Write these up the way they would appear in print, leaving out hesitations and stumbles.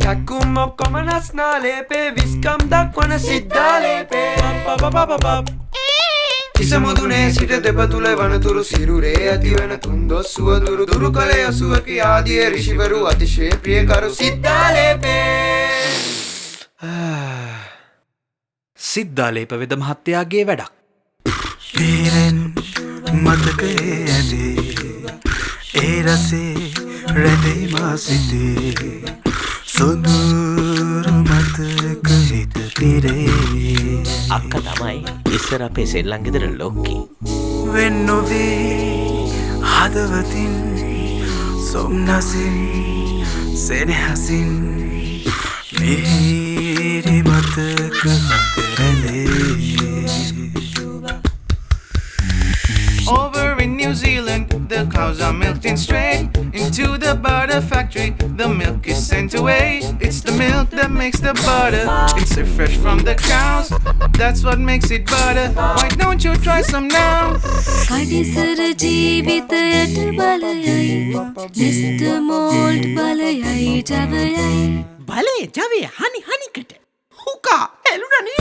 Jakkum okkoma nasnaa leepee viskam dakkවන සිද්ධා ලේපේ ඉසමුදුනේ සිට දෙපතුල වනතුරු සිරුරේ ඇතිවන තුන්දොස් සුවදුරු දුරු කලේ අසුවකි ආදිය ඍෂිවරු අතිශය ප්‍රියකරු සිද්ධා ලේපේ සිද්ධා ලේප වෙද මහත්තයාගේ වැඩක් පීරෙන් මතකයේ ඇදී ඒ රසේ රැඳී මා සිටේ සොඳුරු මතක හිත තිරේ අක්ක තමයි ඉස්සර අපේ සෙල්ලම් ගෙදර ලොක්කි වෙන් නොවේ හදවතින් සොම්නසින් සෙනෙහසින් මිහිරි මතක රැඳේ Over in New Zealand, the cows are milked in straight into the butter factory. The milk is sent away. It's the milk that makes the butter. It's so fresh from the cows. That's what makes it butter. Why don't you try some now? කඩිසර ජීවිතයට බලයයි Mr. Mold බලයයි ජවයයි බලේ ජවේ හනිකට හුකා ඇලුනනේ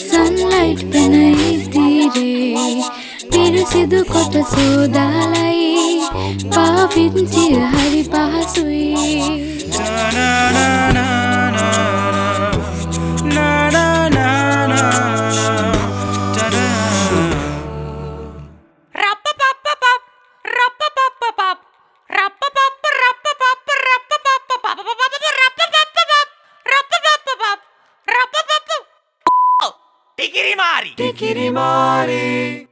sunlight පැනයි තීරේ පිරිසිදු කොට සෝදාලයි පාවිච්චිය හරි පහසුයි Tikiri mari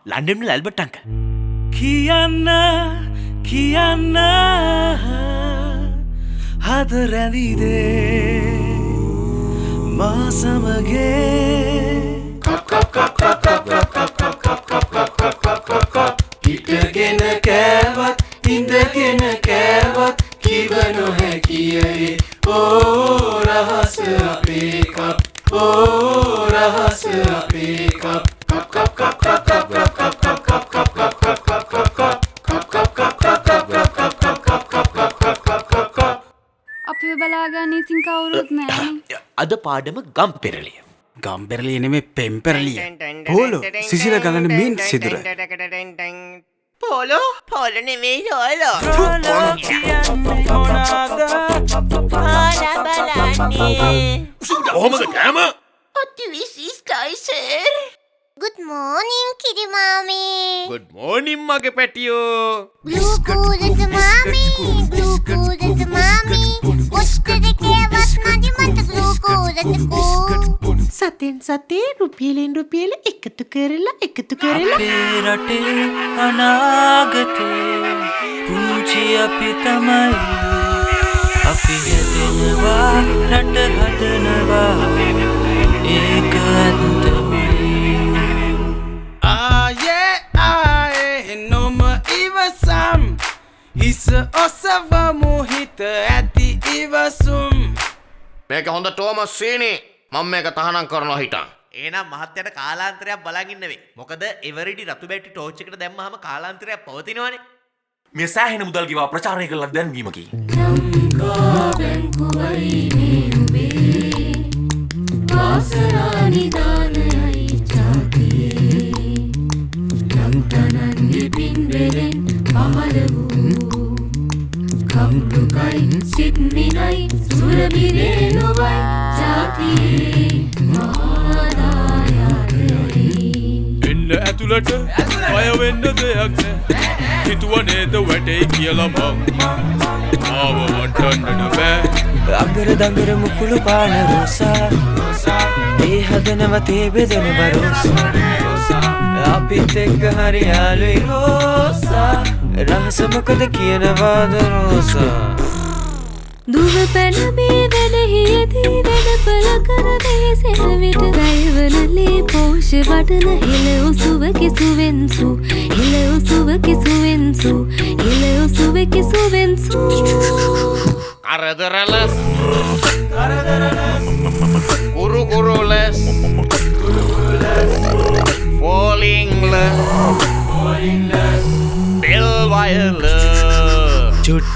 London වල Albert uncle කියන්න හද රැඳිදේ මා සමගේ හිටගෙන කෑවත් ඉඳගෙන කෑවත් කිව නොහැකියේ ඕ රහස අපේ කප් ඕ රහස අපේ කප් අපිව බලාගන්න ඉතින් කවුරුත් නැහැ අද පාඩම ගම්පෙරළිය ගම්පෙරළිය නෙමෙයි පෙම්පෙරළිය පෝලෝ සිසිල ගලන මින් සිදුර පෝලෝ නෙමෙයි රෝලෝ කොහොමද කෑම අති විශිෂ්ටයි sir Good morning, Kitty Mommy. good morning මගේ පැටියෝ Glucose mommy, glucose mommy. ඔච්චර කෑවත් මදි මට glucose කෝ. සතෙන් සතේ රුපියලෙන් එකතු කරලා අපේ රටේ අනාගතේ පුංචි අපි තමයි අපි හැදෙනවා රට හදනවා ඒක ඇත්තමයි නොම ඉවසම් හිස ඔසවමු හිත ඇති ඉවසුම් මේක හොඳටම සීනි මම මේක තහනම් කරනවා හිටන් එහෙනම් මහත්තයාට කාලාන්තරයක් බලන් ඉන්න වෙයි මොකද එවරිඩි රතු බැටි ටෝච් එකට දැම්මහම කාලාන්තරයක් පවතිනවනේ මේ සෑහෙන මුදල් ගෙවා ප්‍රචාරණය කළා දැන්වීමකි එන්න ඇතුළට අය වෙන්න දෙයක් නෑ හිතුව නේද වැටේ කියලා මං ආව වටන්නට බෑ අගර දඟර මුකුළු පාන රෝසා ඒ හදනව තේ බෙදන බරෝසා අපිත් එක්ක හරි යාළුයි රෝසා රහස මොකද කියනවාද රෝසා දුව පැන මේ වැඩහියදී වැඩපල කර දෙසෙන විට දයවනලේ පෝෂ වටන හිල උසුව කිසුවෙන්සු හිල උසුව කිසුවෙන්සු හිල උසුව කිසුවෙන්සු කරදරලස් කුරුකුරුලස් falling less